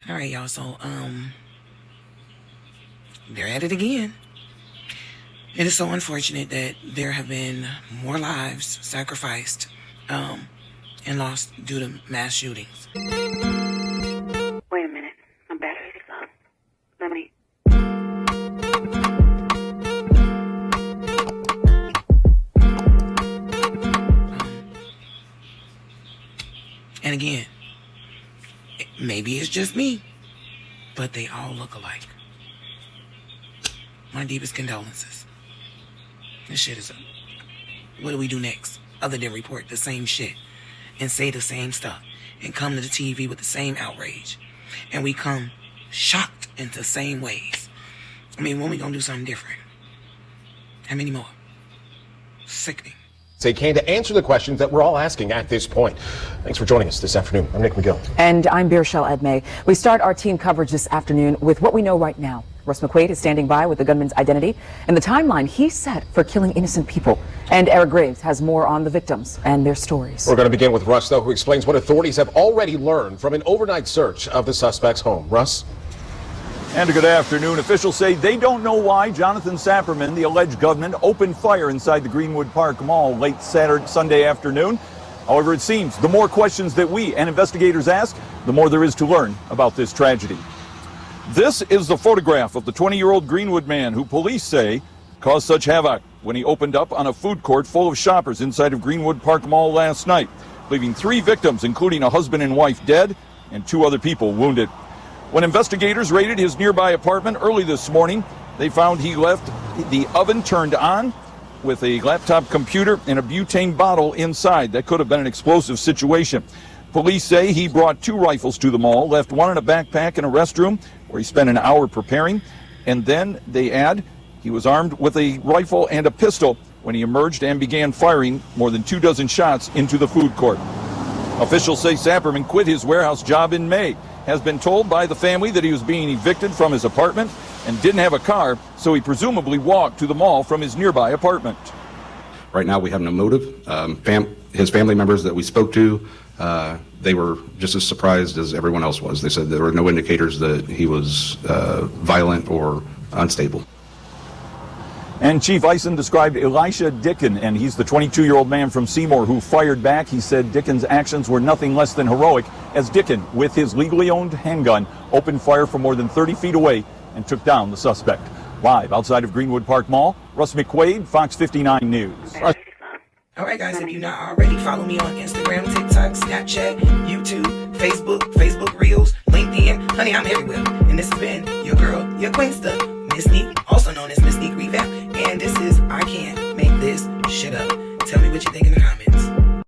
All right, y'all. So, they're at it again. It is so unfortunate that there have been more lives sacrificed and lost due to mass shootings. Wait a minute. My battery is up. Let me... And again, maybe it's just me, but they all look alike. My deepest condolences. This shit is up. What do we do next other than report the same shit and say the same stuff and come to the TV with the same outrage? And we come shocked in the same ways. I mean, when we gonna do something different? How many more? Sickening. They came to answer the questions that we're all asking at this point. Thanks for joining us this afternoon. I'm Nick McGill. And I'm Birshel Edmay. We start our team coverage this afternoon with what we know right now. Russ McQuaid is standing by with the gunman's identity and the timeline he set for killing innocent people. And Eric Graves has more on the victims and their stories. We're going to begin with Russ, though, who explains what authorities have already learned from an overnight search of the suspect's home. Russ? And a good afternoon. Officials say they don't know why Jonathan Sapperman, the alleged gunman, opened fire inside the Greenwood Park Mall late Sunday afternoon. However, it seems the more questions that we and investigators ask, the more there is to learn about this tragedy. This is the photograph of the 20-year-old Greenwood man who police say caused such havoc when he opened up on a food court full of shoppers inside of Greenwood Park Mall last night, leaving 3 victims, including a husband and wife, dead and 2 other people wounded. When investigators raided his nearby apartment early this morning, they found he left the oven turned on with a laptop computer and a butane bottle inside. That could have been an explosive situation. Police say he brought 2 rifles to the mall, left one in a backpack in a restroom where he spent an hour preparing, and then they add he was armed with a rifle and a pistol when he emerged and began firing more than 24 shots into the food court. Officials say Sapperman quit his warehouse job in May, has been told by the family that he was being evicted from his apartment and didn't have a car, so he presumably walked to the mall from his nearby apartment. Right now we have no motive. His family members that we spoke to, they were just as surprised as everyone else was. They said there were no indicators that he was violent or unstable. And Chief Eisen described Elisha Dicken, and he's the 22-year-old man from Seymour who fired back. He said Dicken's actions were nothing less than heroic, as Dicken, with his legally owned handgun, opened fire from more than 30 feet away and took down the suspect. Live outside of Greenwood Park Mall, Russ McQuaid, Fox 59 News. All right, guys, if you're not already, follow me on Instagram, TikTok, Snapchat, YouTube, Facebook Reels, LinkedIn. Honey, I'm everywhere. And this has been your girl, your queenster, Msniquerevamp, also known as Msniquerevamp. And this is I Can't Make This Shit Up. Tell me what you think in the comments.